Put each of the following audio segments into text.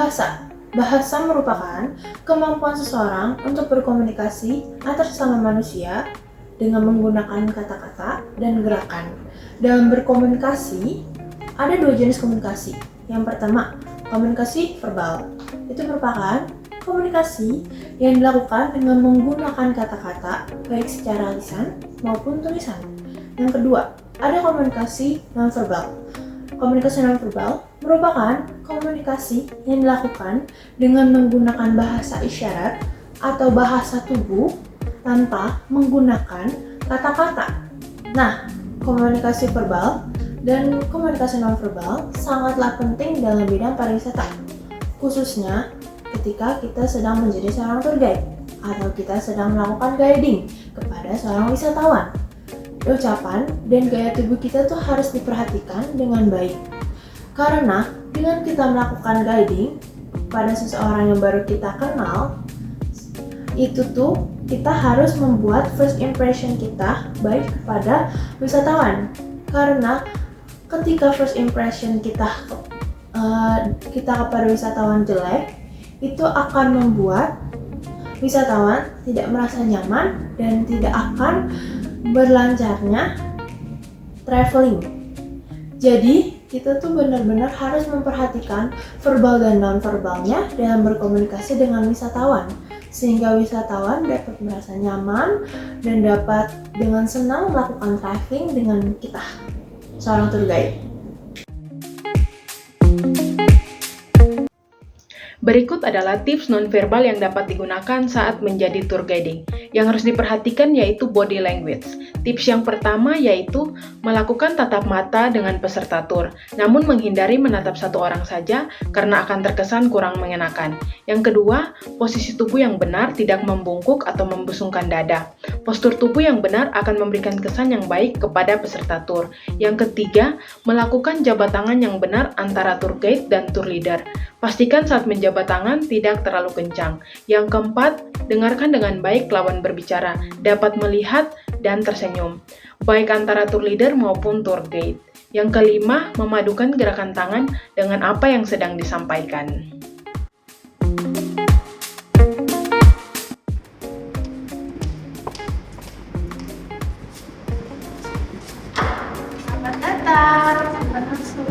Bahasa. Bahasa merupakan kemampuan seseorang untuk berkomunikasi antar sesama manusia dengan menggunakan kata-kata dan gerakan. Dalam berkomunikasi, ada dua jenis komunikasi. Yang pertama, komunikasi verbal. Itu merupakan komunikasi yang dilakukan dengan menggunakan kata-kata, baik secara lisan maupun tulisan. Yang kedua, ada komunikasi nonverbal. Komunikasi nonverbal merupakan komunikasi yang dilakukan dengan menggunakan bahasa isyarat atau bahasa tubuh tanpa menggunakan kata-kata. Nah, komunikasi verbal dan komunikasi nonverbal sangatlah penting dalam bidang pariwisata, khususnya ketika kita sedang menjadi seorang tour guide atau kita sedang melakukan guiding kepada seorang wisatawan. Ucapan dan gaya tubuh kita tuh harus diperhatikan dengan baik. Karena dengan kita melakukan guiding pada seseorang yang baru kita kenal, itu tuh kita harus membuat first impression kita baik kepada wisatawan. Karena ketika first impression kita kepada wisatawan jelek, itu akan membuat wisatawan tidak merasa nyaman dan tidak akan berlancarnya traveling. Jadi kita tuh benar-benar harus memperhatikan verbal dan non-verbalnya dalam berkomunikasi dengan wisatawan, sehingga wisatawan dapat merasa nyaman dan dapat dengan senang melakukan traveling dengan kita, seorang tour guide. Berikut adalah tips nonverbal yang dapat digunakan saat menjadi tour guiding. Yang harus diperhatikan yaitu body language. Tips yang pertama yaitu melakukan tatap mata dengan peserta tour, namun menghindari menatap satu orang saja karena akan terkesan kurang mengenakan. Yang kedua, posisi tubuh yang benar, tidak membungkuk atau membusungkan dada. Postur tubuh yang benar akan memberikan kesan yang baik kepada peserta tour. Yang ketiga, melakukan jabat tangan yang benar antara tour guide dan tour leader. Pastikan saat menjabat tangan tidak terlalu kencang. Yang keempat, dengarkan dengan baik lawan berbicara, dapat melihat dan tersenyum, baik antara tour leader maupun tour guide. Yang kelima, memadukan gerakan tangan dengan apa yang sedang disampaikan. Selamat datang, selamat masuk.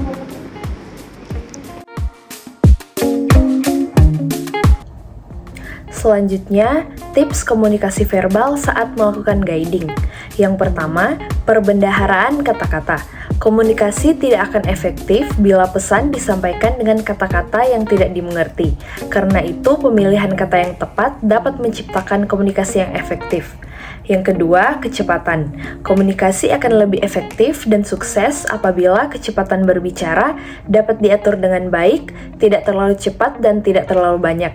Selanjutnya, tips komunikasi verbal saat melakukan guiding. Yang pertama, perbendaharaan kata-kata. Komunikasi tidak akan efektif bila pesan disampaikan dengan kata-kata yang tidak dimengerti. Karena itu, pemilihan kata yang tepat dapat menciptakan komunikasi yang efektif. Yang kedua, kecepatan. Komunikasi akan lebih efektif dan sukses apabila kecepatan berbicara dapat diatur dengan baik, tidak terlalu cepat dan tidak terlalu banyak.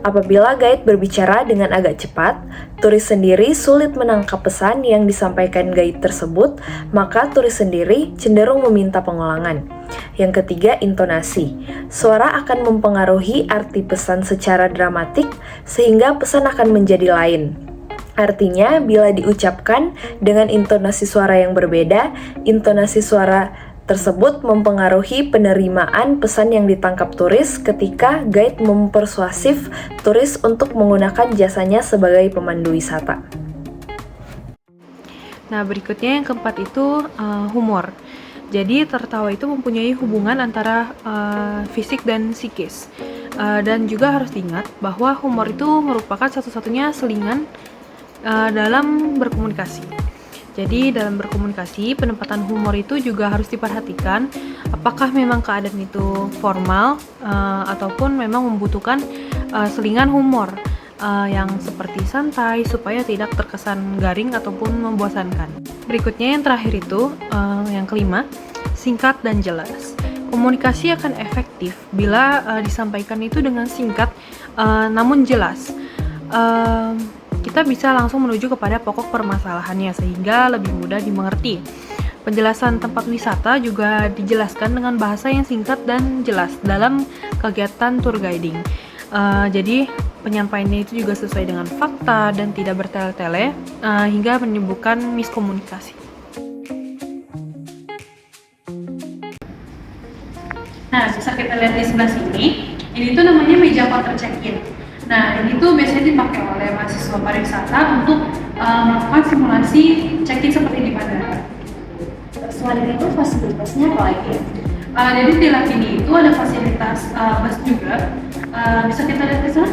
Apabila guide berbicara dengan agak cepat, turis sendiri sulit menangkap pesan yang disampaikan guide tersebut, maka turis sendiri cenderung meminta pengulangan. Yang ketiga, intonasi. Suara akan mempengaruhi arti pesan secara dramatik, sehingga pesan akan menjadi lain. Artinya, bila diucapkan dengan intonasi suara yang berbeda, intonasi suara tersebut mempengaruhi penerimaan pesan yang ditangkap turis ketika guide mempersuasif turis untuk menggunakan jasanya sebagai pemandu wisata. Nah, berikutnya yang keempat itu humor. Jadi tertawa itu mempunyai hubungan antara fisik dan psikis. Dan juga harus diingat bahwa humor itu merupakan satu-satunya selingan dalam berkomunikasi. Jadi dalam berkomunikasi, penempatan humor itu juga harus diperhatikan apakah memang keadaan itu formal ataupun memang membutuhkan selingan humor yang seperti santai supaya tidak terkesan garing ataupun membosankan. Berikutnya yang terakhir itu, yang kelima, singkat dan jelas. Komunikasi akan efektif bila disampaikan itu dengan singkat namun jelas. Kita bisa langsung menuju kepada pokok permasalahannya sehingga lebih mudah dimengerti. Penjelasan tempat wisata juga dijelaskan dengan bahasa yang singkat dan jelas dalam kegiatan tour guiding. Jadi penyampaiannya itu juga sesuai dengan fakta dan tidak bertele-tele hingga menimbulkan miskomunikasi. Nah, bisa kita lihat di sebelah sini, Ini tuh namanya meja counter check-in. Nah, ini tuh biasanya dipakai oleh mahasiswa pariwisata untuk melakukan simulasi check-in seperti di bandara. Selain itu fasilitasnya apa lagi? Jadi di lab ini itu ada fasilitas bus juga. Bisa kita lihat di sana?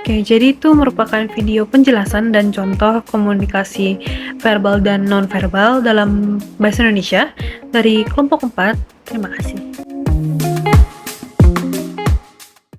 Oke, jadi itu merupakan video penjelasan dan contoh komunikasi verbal dan non-verbal dalam bahasa Indonesia dari kelompok 4. Terima kasih.